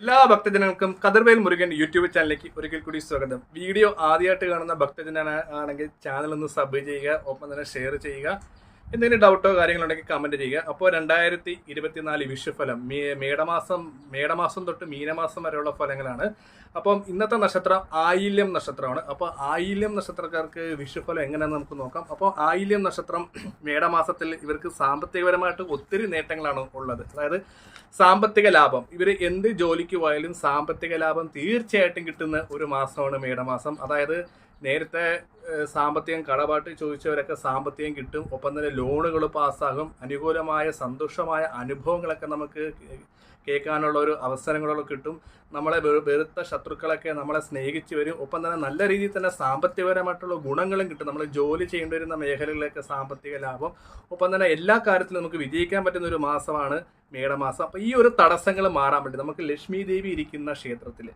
എല്ലാ ഭക്തജനങ്ങൾക്കും കതിർവേൽ മുരുകൻ യൂട്യൂബ് ചാനലിലേക്ക് ഒരിക്കൽ കൂടി സ്വാഗതം. വീഡിയോ ആദ്യമായിട്ട് കാണുന്ന ഭക്തജനാണെങ്കിൽ ചാനൽ ഒന്ന് സബ് ചെയ്യുക, ഒപ്പം തന്നെ ഷെയർ ചെയ്യുക. എന്തെങ്കിലും ഡൗട്ടോ കാര്യങ്ങളോ ഉണ്ടെങ്കിൽ കമന്റ് ചെയ്യുക. അപ്പോൾ 2024 വിഷുഫലം മേടമാസം തൊട്ട് മീനമാസം വരെയുള്ള ഫലങ്ങളാണ്. അപ്പം ഇന്നത്തെ നക്ഷത്രം ആയില്യം നക്ഷത്രമാണ്. അപ്പോൾ ആയില്യം നക്ഷത്രക്കാർക്ക് വിഷുഫലം എങ്ങനെയാണെന്ന് നമുക്ക് നോക്കാം. അപ്പോൾ ആയില്യം നക്ഷത്രം മേടമാസത്തിൽ ഇവർക്ക് സാമ്പത്തികപരമായിട്ട് ഒത്തിരി നേട്ടങ്ങളാണ് ഉള്ളത്. അതായത് സാമ്പത്തിക ലാഭം, ഇവർ എന്ത് ജോലിക്ക് പോയാലും സാമ്പത്തിക ലാഭം തീർച്ചയായിട്ടും കിട്ടുന്ന ഒരു മാസമാണ് മേടമാസം. അതായത് നേരത്തെ സാമ്പത്തികം കടപാട്ട് ചോദിച്ചവരൊക്കെ സാമ്പത്തികം കിട്ടും, ഒപ്പം തന്നെ ലോണുകൾ പാസ്സാകും, അനുകൂലമായ സന്തോഷമായ അനുഭവങ്ങളൊക്കെ നമുക്ക് കേൾക്കാനുള്ള ഒരു അവസരങ്ങളൊക്കെ കിട്ടും. നമ്മളെ വെറുത്ത ശത്രുക്കളൊക്കെ നമ്മളെ സ്നേഹിച്ച് വരും, ഒപ്പം തന്നെ നല്ല രീതിയിൽ തന്നെ സാമ്പത്തികപരമായിട്ടുള്ള ഗുണങ്ങളും കിട്ടും. നമ്മൾ ജോലി ചെയ്യേണ്ടി വരുന്ന മേഖലകളിലൊക്കെ സാമ്പത്തിക ലാഭം, ഒപ്പം തന്നെ എല്ലാ കാര്യത്തിലും നമുക്ക് വിജയിക്കാൻ പറ്റുന്ന ഒരു മാസമാണ് മേടമാസം. അപ്പോൾ ഈ ഒരു തടസ്സങ്ങൾ മാറാൻ വേണ്ടി നമുക്ക് ലക്ഷ്മി ദേവി ഇരിക്കുന്ന ക്ഷേത്രത്തിൽ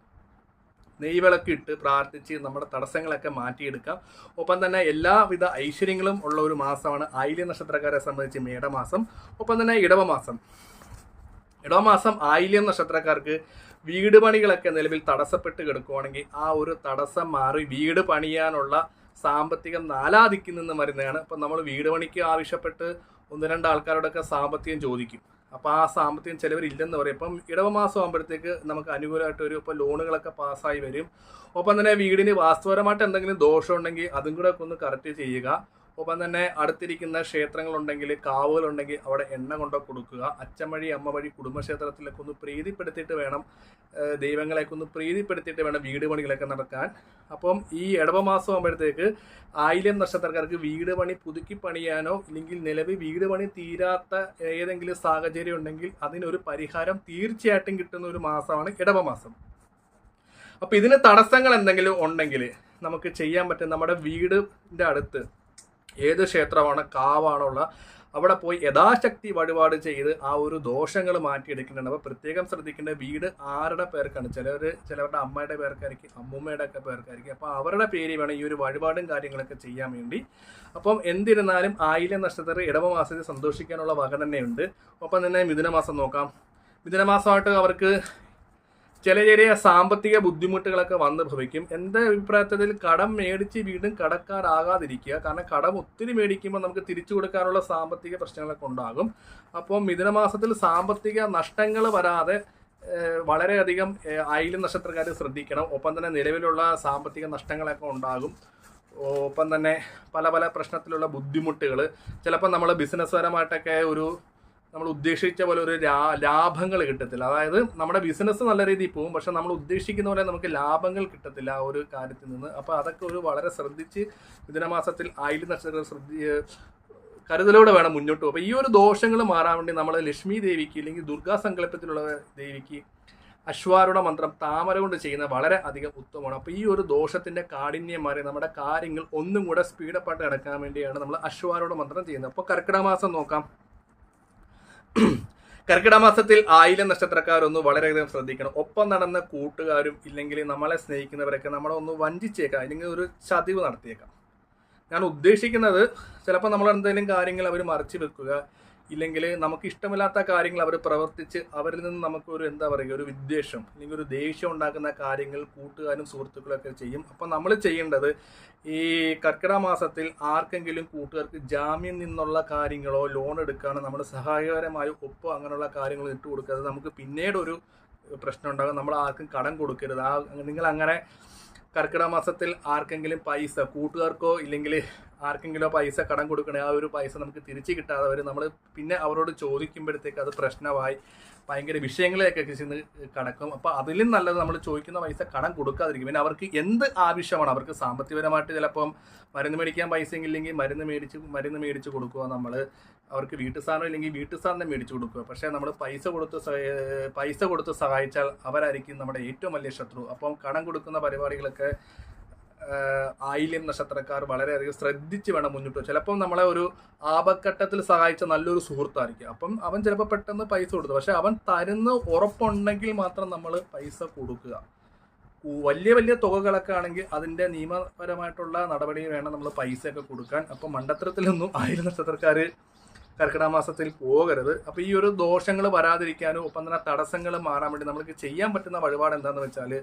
നെയ്വിളക്ക് ഇട്ട് പ്രാർത്ഥിച്ച് നമ്മുടെ തടസ്സങ്ങളൊക്കെ മാറ്റിയെടുക്കാം. ഒപ്പം തന്നെ എല്ലാവിധ ഐശ്വര്യങ്ങളും ഉള്ള ഒരു മാസമാണ് ആയില്യ നക്ഷത്രക്കാരെ സംബന്ധിച്ച് മേടമാസം. ഒപ്പം തന്നെ ഇടവമാസം ആയില്യം നക്ഷത്രക്കാർക്ക് വീട് പണികളൊക്കെ നിലവിൽ തടസ്സപ്പെട്ട് കിടക്കുവാണെങ്കിൽ ആ ഒരു തടസ്സം മാറി വീട് പണിയാനുള്ള സാമ്പത്തികം നാലാദിക്കിൽ നിന്ന് വരുന്നതാണ്. അപ്പം നമ്മൾ വീട് പണിക്ക് ആവശ്യപ്പെട്ട് 1-2 ആൾക്കാരോടൊക്കെ സാമ്പത്തികം ചോദിക്കും. അപ്പോൾ ആ സാമ്പത്തികം ചിലവരില്ലെന്ന് പറയും. ഇപ്പം ഇടവമാസം ആകുമ്പോഴത്തേക്ക് നമുക്ക് അനുകൂലമായിട്ട് വരും. ഇപ്പോൾ ലോണുകളൊക്കെ പാസ്സായി വരും. ഒപ്പം തന്നെ വീടിന് വാസ്തുപരമായിട്ട് എന്തെങ്കിലും ദോഷം ഉണ്ടെങ്കിൽ അതും കൂടെ ഒന്ന് കറക്റ്റ് ചെയ്യുക. ഒപ്പം തന്നെ അടുത്തിരിക്കുന്ന ക്ഷേത്രങ്ങളുണ്ടെങ്കിൽ, കാവുകളുണ്ടെങ്കിൽ അവിടെ എണ്ണ കൊണ്ട് കൊടുക്കുക. അച്ഛൻ വഴി അമ്മ വഴി കുടുംബക്ഷേത്രത്തിലൊക്കെ ഒന്ന് പ്രീതിപ്പെടുത്തിയിട്ട് വേണം, ദൈവങ്ങളെയൊക്കെ ഒന്ന് പ്രീതിപ്പെടുത്തിയിട്ട് വേണം വീട് പണികളൊക്കെ നടക്കാൻ. അപ്പം ഈ ഇടവമാസം ആകുമ്പോഴത്തേക്ക് ആയില്യം നക്ഷത്രക്കാർക്ക് വീട് പണി പുതുക്കി പണിയാനോ ഇല്ലെങ്കിൽ നിലവിൽ വീട് പണി തീരാത്ത ഏതെങ്കിലും സാഹചര്യം ഉണ്ടെങ്കിൽ അതിനൊരു പരിഹാരം തീർച്ചയായിട്ടും കിട്ടുന്ന ഒരു മാസമാണ് ഇടവമാസം. അപ്പം ഇതിന് തടസ്സങ്ങൾ എന്തെങ്കിലും ഉണ്ടെങ്കിൽ നമുക്ക് ചെയ്യാൻ പറ്റും. നമ്മുടെ വീടിൻ്റെ അടുത്ത് ഏത് ക്ഷേത്രമാണ്, കാവാണോ ഉള്ള അവിടെ പോയി യഥാശക്തി വഴിപാട് ചെയ്ത് ആ ഒരു ദോഷങ്ങൾ മാറ്റിയെടുക്കുന്നുണ്ട്. അപ്പോൾ പ്രത്യേകം ശ്രദ്ധിക്കേണ്ട വീട് ആരുടെ പേർക്കാണ്. ചിലവരുടെ അമ്മയുടെ പേർക്കായിരിക്കും, അമ്മൂമ്മയുടെ ഒക്കെ പേർക്കായിരിക്കും. അപ്പോൾ അവരുടെ പേര് വേണം ഈ ഒരു വഴിപാടും കാര്യങ്ങളൊക്കെ ചെയ്യാൻ വേണ്ടി. അപ്പം എന്തിരുന്നാലും ആയില്യം നക്ഷത്രത്തിൽ ഇടവമാസത്തിൽ സന്തോഷിക്കാനുള്ള വക തന്നെയുണ്ട്. ഒപ്പം തന്നെ മിഥുനമാസം നോക്കാം. മിഥുനമാസമായിട്ട് അവർക്ക് ചെറിയ സാമ്പത്തിക ബുദ്ധിമുട്ടുകളൊക്കെ വന്ന് ഭവിക്കും. എൻ്റെ അഭിപ്രായത്തിൽ കടം മേടിച്ച് വീണ്ടും കടക്കാരാകാതിരിക്കുക. കാരണം കടം ഒത്തിരി മേടിക്കുമ്പോൾ നമുക്ക് തിരിച്ചു കൊടുക്കാനുള്ള സാമ്പത്തിക പ്രശ്നങ്ങളൊക്കെ ഉണ്ടാകും. അപ്പോൾ മിഥുനമാസത്തിൽ സാമ്പത്തിക നഷ്ടങ്ങൾ വരാതെ വളരെയധികം ആയില്യം നക്ഷത്രക്കാർ ശ്രദ്ധിക്കണം. ഒപ്പം തന്നെ നിലവിലുള്ള സാമ്പത്തിക നഷ്ടങ്ങളൊക്കെ ഉണ്ടാകും. ഒപ്പം തന്നെ പല പ്രശ്നത്തിലുള്ള ബുദ്ധിമുട്ടുകൾ, ചിലപ്പോൾ നമ്മൾ ബിസിനസ് പരമായിട്ടൊക്കെ നമ്മൾ ഉദ്ദേശിച്ച പോലെ ഒരു ലാഭങ്ങൾ കിട്ടത്തില്ല. അതായത് നമ്മുടെ ബിസിനസ് നല്ല രീതിയിൽ പോകും, പക്ഷെ നമ്മൾ ഉദ്ദേശിക്കുന്ന പോലെ നമുക്ക് ലാഭങ്ങൾ കിട്ടത്തില്ല ആ ഒരു കാര്യത്തിൽ നിന്ന്. അപ്പോൾ അതൊക്കെ വളരെ ശ്രദ്ധിച്ച് മിഥുനമാസത്തിൽ ആയില്യം നക്ഷത്രം കരുതലോടെ വേണം മുന്നോട്ട് പോകും. അപ്പോൾ ഈ ഒരു ദോഷങ്ങൾ മാറാൻ വേണ്ടി നമ്മൾ ലക്ഷ്മി ദേവിക്ക് അല്ലെങ്കിൽ ദുർഗാ സങ്കല്പത്തിലുള്ള ദേവിക്ക് അശ്വാരൂഢ മന്ത്രം താമര കൊണ്ട് ചെയ്യുന്നത് വളരെ അധികം ഉത്തമമാണ്. അപ്പോൾ ഈ ഒരു ദോഷത്തിന്റെ കാഠിന്യം മാറി നമ്മുടെ കാര്യങ്ങൾ ഒന്നും കൂടെ സ്പീഡപ്പായിട്ട് നടക്കാൻ വേണ്ടിയാണ് നമ്മൾ അശ്വാരൂഢ മന്ത്രം ചെയ്യുന്നത്. അപ്പോൾ കർക്കിടക മാസം നോക്കാം. കർക്കിടക മാസത്തിൽ ആയില്യം നക്ഷത്രക്കാരൊന്ന് വളരെയധികം ശ്രദ്ധിക്കണം. ഒപ്പം നടന്ന കൂട്ടുകാരും ഇല്ലെങ്കിൽ നമ്മളെ സ്നേഹിക്കുന്നവരൊക്കെ നമ്മളെ ഒന്ന് വഞ്ചിച്ചേക്കാം, അല്ലെങ്കിൽ ഒരു ചതിവ് നടത്തിയേക്കാം. ഞാൻ ഉദ്ദേശിക്കുന്നത് ചിലപ്പോൾ നമ്മൾ എന്തെങ്കിലും കാര്യങ്ങൾ അവർ മറച്ചു വെക്കുക, ഇല്ലെങ്കിൽ നമുക്ക് ഇഷ്ടമില്ലാത്ത കാര്യങ്ങൾ അവർ പ്രവർത്തിച്ച് അവരിൽ നിന്ന് നമുക്കൊരു ഒരു വിദ്വേഷം അല്ലെങ്കിൽ ഒരു ദേഷ്യം ഉണ്ടാക്കുന്ന കാര്യങ്ങൾ കൂട്ടുകാരും സുഹൃത്തുക്കളൊക്കെ ചെയ്യും. അപ്പം നമ്മൾ ചെയ്യേണ്ടത് ഈ കർക്കിടക മാസത്തിൽ ആർക്കെങ്കിലും കൂട്ടുകാർക്ക് ജാമ്യം നിന്നുള്ള കാര്യങ്ങളോ ലോൺ എടുക്കാനോ നമ്മൾ സഹായകരമായ ഒപ്പോ അങ്ങനെയുള്ള കാര്യങ്ങൾ ഇട്ട് കൊടുക്കാതെ നമുക്ക് പിന്നീട് ഒരു പ്രശ്നം ഉണ്ടാകും. നമ്മൾ ആർക്കും കടം കൊടുക്കരുത്. നിങ്ങൾ അങ്ങനെ കർക്കിടക മാസത്തിൽ ആർക്കെങ്കിലും പൈസ, കൂട്ടുകാർക്കോ ഇല്ലെങ്കിൽ ആർക്കെങ്കിലും പൈസ കടം കൊടുക്കണേ, ആ ഒരു പൈസ നമുക്ക് തിരിച്ചു കിട്ടാതെ വരും. നമ്മൾ പിന്നെ അവരോട് ചോദിക്കുമ്പോഴത്തേക്ക് അത് പ്രശ്നമായി ഭയങ്കര വിഷയങ്ങളെയൊക്കെ ചെന്ന് കടക്കും. അപ്പോൾ അതിലും നല്ലത് നമ്മൾ ചോദിക്കുന്ന പൈസ കടം കൊടുക്കാതിരിക്കും. പിന്നെ അവർക്ക് എന്ത് ആവശ്യമാണ്, അവർക്ക് സാമ്പത്തികപരമായിട്ട് ചിലപ്പം മരുന്ന് മേടിക്കാൻ പൈസ ഇല്ലെങ്കിൽ മരുന്ന് മേടിച്ച് കൊടുക്കുക. നമ്മൾ അവർക്ക് വീട്ടു സാധനം ഇല്ലെങ്കിൽ വീട്ടു സാധനം മേടിച്ചു കൊടുക്കുക. പക്ഷേ നമ്മൾ പൈസ കൊടുത്ത് സഹായിച്ചാൽ അവരായിരിക്കും നമ്മുടെ ഏറ്റവും വലിയ ശത്രു. അപ്പം കടം കൊടുക്കുന്ന പരിപാടികളൊക്കെ ആയില്യം നക്ഷത്രക്കാർ വളരെയധികം ശ്രദ്ധിച്ച് വേണം മുന്നോട്ട്. ചിലപ്പം നമ്മളെ ഒരു ആപഘട്ടത്തിൽ സഹായിച്ച നല്ലൊരു സുഹൃത്തായിരിക്കും. അപ്പം അവൻ ചിലപ്പോൾ പെട്ടെന്ന് പൈസ കൊടുത്തു, പക്ഷെ അവൻ തരുന്ന ഉറപ്പുണ്ടെങ്കിൽ മാത്രം നമ്മൾ പൈസ കൊടുക്കുക. വലിയ തുകകളൊക്കെ ആണെങ്കിൽ അതിൻ്റെ നിയമപരമായിട്ടുള്ള നടപടി വേണം നമ്മൾ പൈസയൊക്കെ കൊടുക്കാൻ. അപ്പം മണ്ടത്തരത്തിലൊന്നും ആയില്യം നക്ഷത്രക്കാർ കർക്കിടക മാസത്തിൽ പോകരുത്. അപ്പോൾ ഈ ഒരു ദോഷങ്ങൾ വരാതിരിക്കാനും ഒപ്പം തന്നെ തടസ്സങ്ങൾ മാറാൻ വേണ്ടി നമുക്ക് ചെയ്യാൻ പറ്റുന്ന വഴിപാട് എന്താണെന്ന് വെച്ചാൽ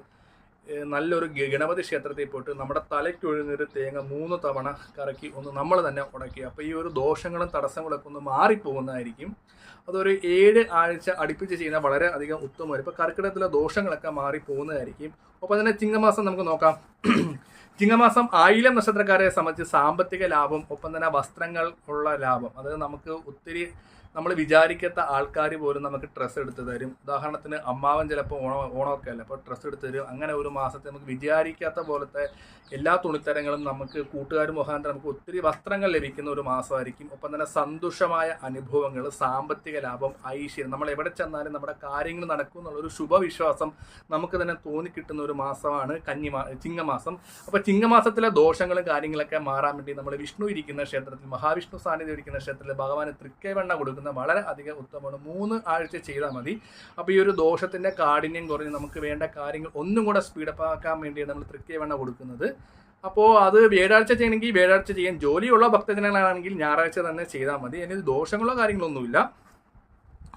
നല്ലൊരു ഗണപതി ക്ഷേത്രത്തിൽ പോയിട്ട് നമ്മുടെ തലയ്ക്കൊഴുന്നൊരു തേങ്ങ 3 തവണ കറക്കി ഒന്ന് നമ്മൾ തന്നെ ഉടക്കുക. അപ്പോൾ ഈ ഒരു ദോഷങ്ങളും തടസ്സങ്ങളൊക്കെ ഒന്ന് മാറിപ്പോകുന്നതായിരിക്കും. അതൊരു 7 ആഴ്ച അടുപ്പിച്ച് ചെയ്യുന്ന വളരെ അധികം ഉത്തമമായിരിക്കും. ഇപ്പോൾ കർക്കിടകത്തിലെ ദോഷങ്ങളൊക്കെ മാറിപ്പോകുന്നതായിരിക്കും. ഒപ്പം തന്നെ ചിങ്ങമാസം നമുക്ക് നോക്കാം. ചിങ്ങമാസം ആയില്യം നക്ഷത്രക്കാരെ സംബന്ധിച്ച് സാമ്പത്തിക ലാഭം, ഒപ്പം തന്നെ വസ്ത്രങ്ങൾ ഉള്ള ലാഭം. അതായത് നമുക്ക് ഒത്തിരി നമ്മൾ വിചാരിക്കാത്ത ആൾക്കാർ പോലും നമുക്ക് ഡ്രസ്സ് എടുത്ത് തരും. ഉദാഹരണത്തിന് അമ്മാവൻ ചിലപ്പോൾ ഓണമൊക്കെ അല്ല, അപ്പോൾ ഡ്രസ്സ് എടുത്ത് തരും. അങ്ങനെ ഒരു മാസത്തെ നമുക്ക് വിചാരിക്കാത്ത പോലത്തെ എല്ലാ തുണിത്തരങ്ങളും നമുക്ക് കൂട്ടുകാർ മുഖാന്തരം നമുക്ക് ഒത്തിരി വസ്ത്രങ്ങൾ ലഭിക്കുന്ന ഒരു മാസമായിരിക്കും. ഒപ്പം തന്നെ സന്തോഷമായ അനുഭവങ്ങൾ, സാമ്പത്തിക ലാഭം, ഐശ്വര്യം, നമ്മൾ എവിടെ ചെന്നാലും നമ്മുടെ കാര്യങ്ങൾ നടക്കും എന്നുള്ളൊരു ശുഭവിശ്വാസം നമുക്ക് തന്നെ തോന്നിക്കിട്ടുന്ന ഒരു മാസമാണ് ചിങ്ങമാസം. അപ്പോൾ ചിങ്ങമാസത്തിലെ ദോഷങ്ങളും കാര്യങ്ങളൊക്കെ മാറാൻ വേണ്ടി നമ്മൾ വിഷ്ണു ഇരിക്കുന്ന ക്ഷേത്രത്തിൽ, മഹാവിഷ്ണു സാന്നിധ്യം ഇരിക്കുന്ന ക്ഷേത്രത്തിൽ ഭഗവാന് തൃക്കൈവെണ്ണ കൊടുക്കുന്ന വളരെ അധികം ഉത്തമമാണ്. 3 ആഴ്ച ചെയ്താൽ മതി. അപ്പോൾ ഈ ഒരു ദോഷത്തിന്റെ കാഠിന്യം കുറഞ്ഞ് നമുക്ക് വേണ്ട കാര്യങ്ങൾ ഒന്നും കൂടെ സ്പീഡപ്പ് ആക്കാൻ വേണ്ടിയാണ് നമ്മൾ തൃക്കൈവെണ്ണ കൊടുക്കുന്നത്. അപ്പോൾ അത് വ്യാഴാഴ്ച ചെയ്യണമെങ്കിൽ വ്യാഴാഴ്ച ചെയ്യാൻ, ജോലിയുള്ള ഭക്തജനങ്ങളാണെങ്കിൽ ഞായറാഴ്ച തന്നെ ചെയ്താൽ മതി. അതിന് ദോഷങ്ങളോ കാര്യങ്ങളൊന്നുമില്ല.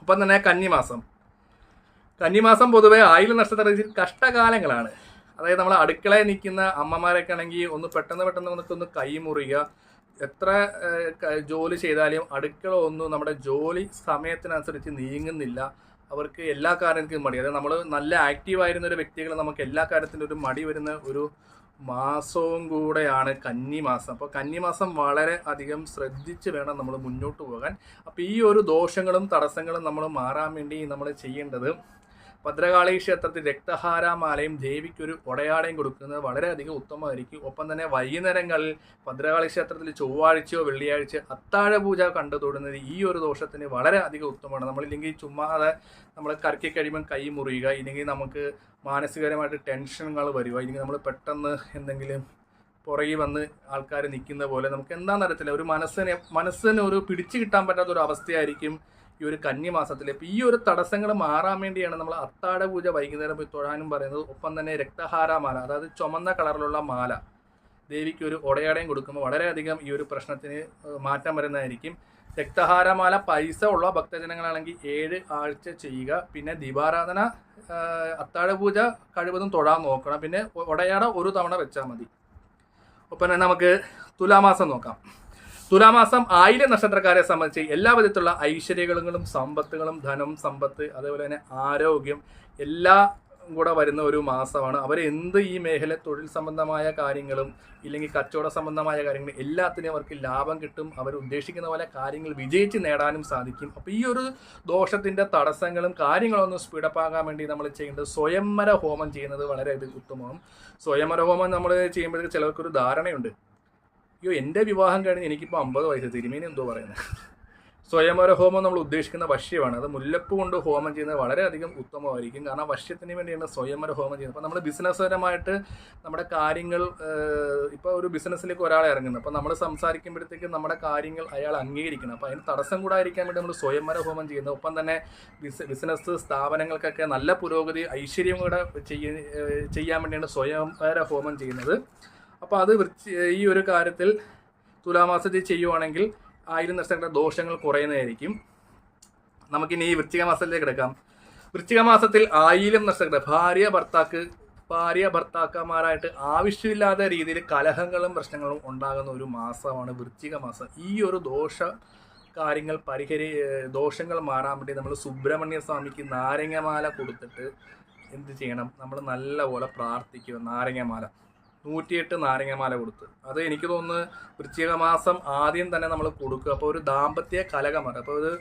ഒപ്പം തന്നെ കന്നിമാസം പൊതുവെ ആയില്യം നക്ഷത്രത്തിൽ കഷ്ടകാലങ്ങളാണ്. അതായത് നമ്മൾ അടുക്കളയിൽ നിൽക്കുന്ന അമ്മമാരൊക്കെ ആണെങ്കിൽ ഒന്ന് പെട്ടെന്ന് കൈ മുറിയുക. എത്ര ജോലി ചെയ്താലും അടുക്കള ഒന്നും നമ്മുടെ ജോലി സമയത്തിനനുസരിച്ച് നീങ്ങുന്നില്ല. അവർക്ക് എല്ലാ കാര്യത്തിനും മടി. അതായത് നമ്മൾ നല്ല ആക്റ്റീവായിരുന്ന ഒരു വ്യക്തികൾ നമുക്ക് എല്ലാ കാര്യത്തിനും ഒരു മടി വരുന്ന ഒരു മാസവും കൂടെയാണ് കന്നിമാസം. അപ്പോൾ കന്നിമാസം വളരെ അധികം ശ്രദ്ധിച്ച് വേണം നമ്മൾ മുന്നോട്ട് പോകാൻ. അപ്പോൾ ഈ ഒരു ദോഷങ്ങളും തടസ്സങ്ങളും നമ്മൾ മാറാൻ വേണ്ടി നമ്മൾ ചെയ്യേണ്ടത്, ഭദ്രകാളി ക്ഷേത്രത്തിൽ രക്തഹാരമാലയും ദേവിക്കൊരു ഒടയാടയും കൊടുക്കുന്നത് വളരെയധികം ഉത്തമമായിരിക്കും. ഒപ്പം തന്നെ വൈകുന്നേരങ്ങളിൽ ഭദ്രകാളി ക്ഷേത്രത്തിൽ ചൊവ്വാഴ്ചയോ വെള്ളിയാഴ്ച അത്താഴ പൂജ കണ്ടു തൊടുന്നത് ഈ ഒരു ദോഷത്തിന് വളരെ അധികം ഉത്തമമാണ്. നമ്മളില്ലെങ്കിൽ ചുമ്മാതെ നമ്മൾ കറക്കി കഴിയുമ്പോൾ കൈ മുറിയുക, ഇല്ലെങ്കിൽ നമുക്ക് മാനസികപരമായിട്ട് ടെൻഷനുകൾ വരിക, ഇല്ലെങ്കിൽ നമ്മൾ പെട്ടെന്ന് എന്തെങ്കിലും പുറകെ വന്ന് ആൾക്കാർ നിൽക്കുന്ന പോലെ നമുക്ക് എന്താണെന്ന് അറിയത്തില്ല, ഒരു മനസ്സിന് ഒരു പിടിച്ചു കിട്ടാൻ പറ്റാത്ത ഒരു അവസ്ഥയായിരിക്കും ഈ ഒരു കന്നിമാസത്തിൽ. അപ്പോൾ ഈ ഒരു തടസ്സങ്ങൾ മാറാൻ വേണ്ടിയാണ് നമ്മൾ അത്താഴ പൂജ വൈകുന്നേരം പോയി തൊഴാനും പറയുന്നത്. ഒപ്പം തന്നെ രക്തഹാരമാല, അതായത് ചുമന്ന കളറിലുള്ള മാല ദേവിക്ക് ഒരു ഒടയാടയും കൊടുക്കുമ്പോൾ വളരെയധികം ഈ ഒരു പ്രശ്നത്തിന് മാറ്റം വരുന്നതായിരിക്കും. രക്തഹാരമാല പൈസ ഉള്ള ഭക്തജനങ്ങളാണെങ്കിൽ 7 ആഴ്ച ചെയ്യുക. പിന്നെ ദീപാരാധന, അത്താഴ പൂജ കഴിവതും തൊഴാൻ നോക്കണം. പിന്നെ ഒടയാട ഒരു തവണ വെച്ചാൽ മതി. ഒപ്പം തന്നെ നമുക്ക് തുലാമാസം നോക്കാം. തുലാമാസം ആയില്യം നക്ഷത്രക്കാരെ സംബന്ധിച്ച് എല്ലാ വിധത്തിലുള്ള ഐശ്വര്യങ്ങളും സമ്പത്തുകളും, ധനം, സമ്പത്ത്, അതേപോലെ തന്നെ ആരോഗ്യം എല്ലാം കൂടെ വരുന്ന ഒരു മാസമാണ്. അവർ എന്ത് ഈ മേഖല തൊഴിൽ സംബന്ധമായ കാര്യങ്ങളും ഇല്ലെങ്കിൽ കച്ചവട സംബന്ധമായ കാര്യങ്ങളും എല്ലാത്തിനും അവർക്ക് ലാഭം കിട്ടും. അവർ ഉദ്ദേശിക്കുന്ന പോലെ കാര്യങ്ങൾ വിജയിച്ച് നേടാനും സാധിക്കും. അപ്പോൾ ഈ ഒരു ദോഷത്തിൻ്റെ തടസ്സങ്ങളും കാര്യങ്ങളൊന്നും സ്പീഡപ്പ് ആകാൻ വേണ്ടി നമ്മൾ ചെയ്യേണ്ടത് സ്വയംവര ഹോമം ചെയ്യുന്നത് വളരെയധികം ഉത്തമമാണ്. സ്വയംവര ഹോമം നമ്മൾ ചെയ്യുമ്പോഴേക്ക് ചിലർക്കൊരു ധാരണയുണ്ട്, അയ്യോ എൻ്റെ വിവാഹം കഴിഞ്ഞ് എനിക്കിപ്പോൾ 50 വയസ്സ്, തിരുമേനി എന്തോ പറയുന്നത്. സ്വയംവര ഹോമം നമ്മൾ ഉദ്ദേശിക്കുന്ന വശ്യമാണ്. അത് മുല്ലപ്പൂ കൊണ്ട് ഹോമം ചെയ്യുന്നത് വളരെയധികം ഉത്തമമായിരിക്കും. കാരണം വശ്യത്തിന് വേണ്ടിയാണ് സ്വയംവര ഹോമം ചെയ്യുന്നത്. അപ്പോൾ നമ്മൾ ബിസിനസ്സുപരമായിട്ട് നമ്മുടെ കാര്യങ്ങൾ, ഇപ്പോൾ ഒരു ബിസിനസ്സിലേക്ക് ഒരാളെ ഇറങ്ങുന്നത്, അപ്പോൾ നമ്മൾ സംസാരിക്കുമ്പോഴത്തേക്കും നമ്മുടെ കാര്യങ്ങൾ അയാൾ അംഗീകരിക്കണം. അപ്പോൾ അതിന് തടസ്സം കൂടാതിരിക്കാൻ വേണ്ടി നമ്മൾ സ്വയംവര ഹോമം ചെയ്യുന്നത്. ഒപ്പം തന്നെ ബിസിനസ് സ്ഥാപനങ്ങൾക്കൊക്കെ നല്ല പുരോഗതി, ഐശ്വര്യം കൂടെ ചെയ്യാൻ വേണ്ടിയാണ് സ്വയംവര ഹോമം ചെയ്യുന്നത്. അപ്പോൾ അത് ഈ ഒരു കാര്യത്തിൽ തുലാമാസത്തിൽ ചെയ്യുവാണെങ്കിൽ ആയില്യം നക്ഷത്രങ്ങളുടെ ദോഷങ്ങൾ കുറയുന്നതായിരിക്കും. നമുക്കിനി ഈ വൃശ്ചിക മാസത്തിലേക്ക് കിടക്കാം. വൃശ്ചിക മാസത്തിൽ ആയില്യം നക്ഷത്ര ഭാര്യ ഭർത്താക്കന്മാരായിട്ട് ആവശ്യമില്ലാത്ത രീതിയിൽ കലഹങ്ങളും പ്രശ്നങ്ങളും ഉണ്ടാകുന്ന ഒരു മാസമാണ് വൃശ്ചിക മാസം. ഈ ഒരു കാര്യങ്ങൾ ദോഷങ്ങൾ മാറാൻ വേണ്ടി നമ്മൾ സുബ്രഹ്മണ്യ സ്വാമിക്ക് നാരങ്ങമാല കൊടുത്തിട്ട് എന്ത് ചെയ്യണം, നമ്മൾ നല്ലപോലെ പ്രാർത്ഥിക്കുക. നാരങ്ങമാല 108 നാരങ്ങമാല കൊടുത്ത്, അത് എനിക്ക് തോന്നുന്നു വൃശ്ചിക മാസം ആദ്യം തന്നെ നമ്മൾ കൊടുക്കുക. അപ്പോൾ ഒരു ദാമ്പത്യ കലഹമാണ്. അപ്പോൾ ഒരു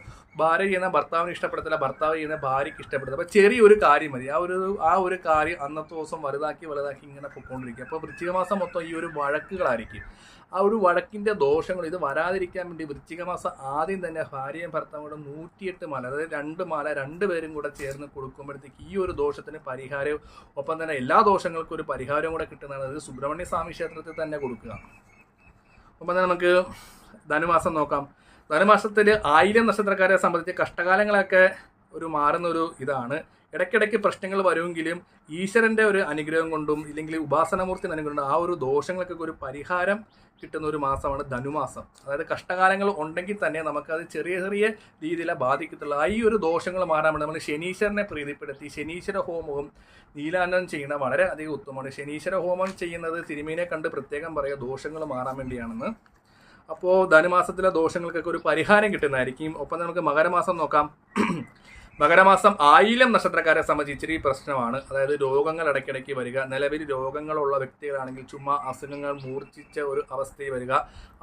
ഭാര്യ ചെയ്യുന്ന ഭർത്താവിന് ഇഷ്ടപ്പെടത്തില്ല, ഭർത്താവ് ചെയ്യുന്ന ഭാര്യയ്ക്ക് ഇഷ്ടപ്പെടത്തില്ല. അപ്പോൾ ചെറിയൊരു കാര്യം മതി, ആ ഒരു കാര്യം അന്നത്തെ ദിവസം വലുതാക്കി ഇങ്ങനെ പൊയ്ക്കൊണ്ടിരിക്കുക. അപ്പോൾ വൃശ്ചിക മാസം മൊത്തം ഈ ഒരു വഴക്കുകളായിരിക്കും. ആ ഒരു വഴക്കിൻ്റെ ദോഷങ്ങൾ ഇത് വരാതിരിക്കാൻ വേണ്ടി വൃശ്ചിക മാസം ആദ്യം തന്നെ ഭാര്യയും ഭർത്താവും കൂടെ 108 മാല, അതായത് 2 മാല 2 പേരും കൂടെ ചേർന്ന് കൊടുക്കുമ്പോഴത്തേക്ക് ഈ ഒരു ദോഷത്തിന് പരിഹാരവും ഒപ്പം തന്നെ എല്ലാ ദോഷങ്ങൾക്കും ഒരു പരിഹാരവും കൂടെ കിട്ടുന്നതാണ്. അത് സുബ്രഹ്മണ്യ സ്വാമി ക്ഷേത്രത്തിൽ തന്നെ കൊടുക്കുക. ഒപ്പം തന്നെ നമുക്ക് ധനുമാസം നോക്കാം. ധനുമാസത്തിൽ ആയില്യം നക്ഷത്രക്കാരെ സംബന്ധിച്ച് കഷ്ടകാലങ്ങളൊക്കെ മാറുന്നൊരു ഇതാണ്. ഇടയ്ക്കിടയ്ക്ക് പ്രശ്നങ്ങൾ വരുമെങ്കിലും ഈശ്വരൻ്റെ ഒരു അനുഗ്രഹം കൊണ്ടും ഇല്ലെങ്കിൽ ഉപാസനമൂർത്തി അനുഗ്രഹം കൊണ്ടും ആ ഒരു ദോഷങ്ങൾക്കൊക്കെ ഒരു പരിഹാരം കിട്ടുന്ന ഒരു മാസമാണ് ധനുമാസം. അതായത് കഷ്ടകാലങ്ങൾ ഉണ്ടെങ്കിൽ തന്നെ നമുക്കത് ചെറിയ ചെറിയ രീതിയിലെ ബാധിക്കത്തുള്ളൂ. ഈ ഒരു ദോഷങ്ങൾ മാറാൻ വേണ്ടി നമ്മൾ ശനീശ്വരനെ പ്രീതിപ്പെടുത്തി ശനീശ്വര ഹോമവും നീലാഞ്ജനം ചെയ്യുന്നത് വളരെ അധികം ഉത്തമമാണ്. ശനീശ്വര ഹോമം ചെയ്യുന്നത് തിരുമേനിയെ കണ്ട് പ്രത്യേകം പറയുക ദോഷങ്ങൾ മാറാൻ വേണ്ടിയാണെന്ന്. അപ്പോൾ ധനുമാസത്തിലെ ദോഷങ്ങൾക്കൊക്കെ ഒരു പരിഹാരം കിട്ടുന്നതായിരിക്കും. ഒപ്പം നമുക്ക് മകരമാസം നോക്കാം. മകരമാസം ആയില്യം നക്ഷത്രക്കാരെ സംബന്ധിച്ച് ഇച്ചിരി പ്രശ്നമാണ്. അതായത് രോഗങ്ങൾ ഇടയ്ക്കിടയ്ക്ക് വരിക, നിലവിൽ രോഗങ്ങളുള്ള വ്യക്തികളാണെങ്കിൽ ചുമ്മാ അസുഖങ്ങൾ മൂർച്ഛിച്ച ഒരു അവസ്ഥയിൽ വരിക,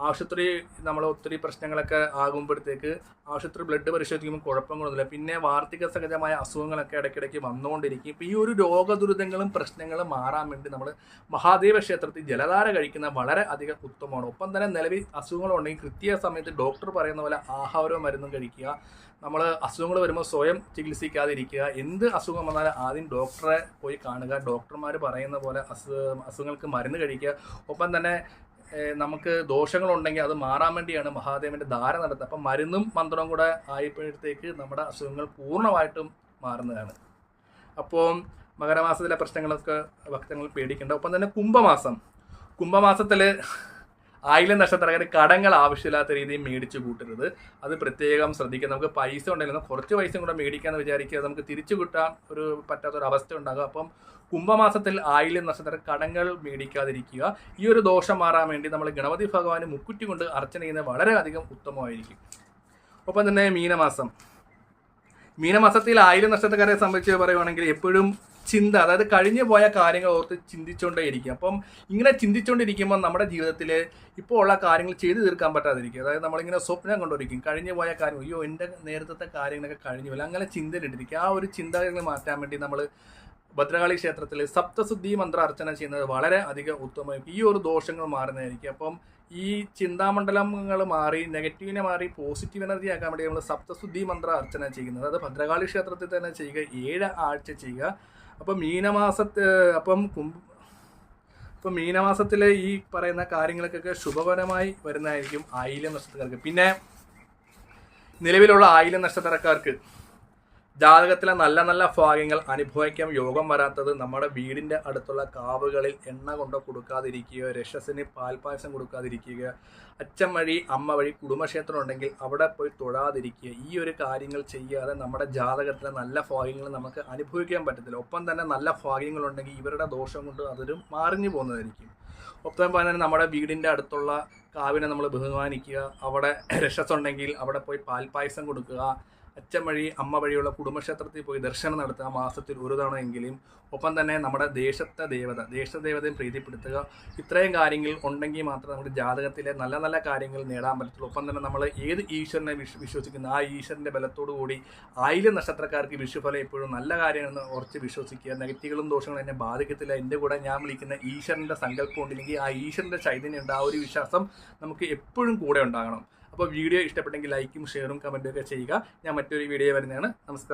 ആശുപത്രി നമ്മൾ ഒത്തിരി പ്രശ്നങ്ങളൊക്കെ ആകുമ്പോഴത്തേക്ക് ആശുപത്രി ബ്ലഡ് പരിശോധിക്കുമ്പോൾ കുഴപ്പങ്ങളൊന്നുമില്ല, പിന്നെ വാർദ്ധക്യ സഹജമായ അസുഖങ്ങളൊക്കെ ഇടയ്ക്കിടയ്ക്ക് വന്നുകൊണ്ടിരിക്കും. ഇപ്പോൾ ഈ ഒരു രോഗദുരിതങ്ങളും പ്രശ്നങ്ങളും മാറാൻ വേണ്ടി നമ്മൾ മഹാദേവ ക്ഷേത്രത്തിൽ ജലധാര കഴിക്കുന്ന വളരെ അധികം ഉത്തമമാണ്. ഒപ്പം തന്നെ നിലവിൽ അസുഖങ്ങളുണ്ടെങ്കിൽ കൃത്യസമയത്ത് ഡോക്ടർ പറയുന്ന പോലെ ആഹാരവും മരുന്നും കഴിക്കുക. നമ്മൾ അസുഖങ്ങൾ വരുമ്പോൾ സ്വയം ചികിത്സിക്കാതിരിക്കുക. എന്ത് അസുഖം വന്നാലും ആദ്യം ഡോക്ടറെ പോയി കാണുക. ഡോക്ടർമാർ പറയുന്ന പോലെ അസുഖങ്ങൾക്ക് മരുന്ന് കഴിക്കുക. ഒപ്പം തന്നെ നമുക്ക് ദോഷങ്ങളുണ്ടെങ്കിൽ അത് മാറാൻ വേണ്ടിയാണ് മഹാദേവൻ്റെ ധാര നടത്തുക. അപ്പം മരുന്നും മന്ത്രവും കൂടെ ആയപ്പോഴത്തേക്ക് നമ്മുടെ അസുഖങ്ങൾ പൂർണ്ണമായിട്ടും മാറുന്നതാണ്. അപ്പോൾ മകരമാസത്തിലെ പ്രശ്നങ്ങളൊക്കെ ഭക്തങ്ങൾ പേടിക്കേണ്ട. ഒപ്പം തന്നെ കുംഭമാസത്തിൽ ആയില്യം നക്ഷത്രക്കാർ കടങ്ങൾ ആവശ്യമില്ലാത്ത രീതിയിൽ മേടിച്ചു കൂട്ടരുത്. അത് പ്രത്യേകം ശ്രദ്ധിക്കുക. നമുക്ക് പൈസ ഉണ്ടെങ്കിലും കുറച്ച് പൈസ കൂടെ മേടിക്കാമെന്ന് വിചാരിക്കുക, നമുക്ക് തിരിച്ചു കിട്ടാൻ ഒരു പറ്റാത്തൊരവസ്ഥ ഉണ്ടാകും. അപ്പം കുംഭമാസത്തിൽ ആയില്യം നക്ഷത്ര കടങ്ങൾ മേടിക്കാതിരിക്കുക. ഈ ഒരു ദോഷം മാറാൻ വേണ്ടി നമ്മൾ ഗണപതി ഭഗവാന് മുക്കുറ്റി കൊണ്ട് അർച്ചന ചെയ്യുന്നത് വളരെയധികം ഉത്തമമായിരിക്കും. ഒപ്പം തന്നെ മീനമാസത്തിൽ ആയില്യം നക്ഷത്രക്കാരെ സംബന്ധിച്ച് പറയുവാണെങ്കിൽ എപ്പോഴും ചിന്ത, അതായത് കഴിഞ്ഞു പോയ കാര്യങ്ങൾ ഓർത്ത് ചിന്തിച്ചുകൊണ്ടേയിരിക്കും. അപ്പം ഇങ്ങനെ ചിന്തിച്ചുകൊണ്ടിരിക്കുമ്പോൾ നമ്മുടെ ജീവിതത്തിൽ ഇപ്പോൾ ഉള്ള കാര്യങ്ങൾ ചെയ്തു തീർക്കാൻ പറ്റാതിരിക്കും. അതായത് നമ്മളിങ്ങനെ സ്വപ്നം കൊണ്ടിരിക്കും, കഴിഞ്ഞു പോയ കാര്യം, അയ്യോ എൻ്റെ നേരത്തെ കാര്യങ്ങളൊക്കെ കഴിഞ്ഞു പോയില്ല, അങ്ങനെ ചിന്തയിലിട്ടിരിക്കും. ആ ഒരു ചിന്തകൾ മാറ്റാൻ വേണ്ടി നമ്മൾ ഭദ്രകാളി ക്ഷേത്രത്തിൽ സപ്തശുദ്ധി മന്ത്ര അർച്ചന ചെയ്യുന്നത് വളരെ അധികം ഉത്തമമായിരിക്കും. ഈ ഒരു ദോഷങ്ങൾ മാറുന്നതായിരിക്കും. അപ്പം ഈ ചിന്താമണ്ഡലങ്ങൾ മാറി നെഗറ്റീവിനെ മാറി പോസിറ്റീവ് എനർജി ആക്കാൻ വേണ്ടി നമ്മൾ സപ്തശുദ്ധി മന്ത്ര അർച്ചന ചെയ്യുന്നത്, അത് ഭദ്രകാളി ക്ഷേത്രത്തിൽ തന്നെ ചെയ്യുക, 7 ആഴ്ച ചെയ്യുക. അപ്പം മീനമാസത്തിലെ ഈ പറയുന്ന കാര്യങ്ങൾക്കൊക്കെ ശുഭകരമായി വരുന്നതായിരിക്കും ആയില്യം നക്ഷത്രക്കാർക്ക്. പിന്നെ നിലവിലുള്ള ആയില്യം നക്ഷത്രക്കാർക്ക് ജാതകത്തിലെ നല്ല നല്ല ഭാഗ്യങ്ങൾ അനുഭവിക്കാൻ യോഗം വരാത്തത് നമ്മുടെ വീടിൻ്റെ അടുത്തുള്ള കാവുകളിൽ എണ്ണ കൊണ്ട് കൊടുക്കാതിരിക്കുക, രക്ഷസിന് പാൽപ്പായസം കൊടുക്കാതിരിക്കുക, അച്ഛൻ വഴി അമ്മ വഴി കുടുംബക്ഷേത്രം ഉണ്ടെങ്കിൽ അവിടെ പോയി തൊഴാതിരിക്കുക. ഈ ഒരു കാര്യങ്ങൾ ചെയ്യാതെ നമ്മുടെ ജാതകത്തിലെ നല്ല ഭാഗ്യങ്ങൾ നമുക്ക് അനുഭവിക്കാൻ പറ്റത്തില്ല. ഒപ്പം തന്നെ നല്ല ഭാഗ്യങ്ങളുണ്ടെങ്കിൽ ഇവരുടെ ദോഷം കൊണ്ട് അതൊരു മാറിഞ്ഞു പോകുന്നതായിരിക്കും. ഒപ്പം തന്നെ നമ്മുടെ വീടിൻ്റെ അടുത്തുള്ള കാവിനെ നമ്മൾ ബഹുമാനിക്കുക, അവിടെ രക്ഷസുണ്ടെങ്കിൽ അവിടെ പോയി പാൽപ്പായസം കൊടുക്കുക, അച്ഛൻ വഴി അമ്മ വഴിയുള്ള കുടുംബക്ഷേത്രത്തിൽ പോയി ദർശനം നടത്തുക മാസത്തിൽ ഒരു തവണ എങ്കിലും. ഒപ്പം തന്നെ നമ്മുടെ ദേശദേവതയും പ്രീതിപ്പെടുത്തുക. ഇത്രയും കാര്യങ്ങൾ ഉണ്ടെങ്കിൽ മാത്രമേ നമ്മുടെ ജാതകത്തിലെ നല്ല നല്ല കാര്യങ്ങൾ നേടാൻ പറ്റത്തുള്ളൂ. ഒപ്പം തന്നെ നമ്മൾ ഏത് ഈശ്വരനെ വിശ്വസിക്കുന്ന ആ ഈശ്വരൻ്റെ ബലത്തോടു കൂടി ആയില്യം നക്ഷത്രക്കാർക്ക് വിഷുഫലം എപ്പോഴും നല്ല കാര്യങ്ങളെന്ന് ഉറച്ച് വിശ്വസിക്കുക. നെഗറ്റീവുകളും ദോഷങ്ങളും എന്നെ ബാധിക്കത്തില്ല. എൻ്റെ കൂടെ ഞാൻ വിളിക്കുന്ന ഈശ്വരൻ്റെ സങ്കല്പം ഉണ്ടെങ്കിൽ ആ ഈശ്വരൻ്റെ ചൈതന്യം ഉണ്ട്. ആ ഒരു വിശ്വാസം നമുക്ക് എപ്പോഴും കൂടെ ഉണ്ടാകണം. അപ്പോൾ വീഡിയോ ഇഷ്ടപ്പെട്ടെങ്കിൽ ലൈക്കും ഷെയറും കമൻറ്റും ഒക്കെ ചെയ്യുക. ഞാൻ മറ്റൊരു വീഡിയോ വരുന്നതാണ്. നമസ്കാരം.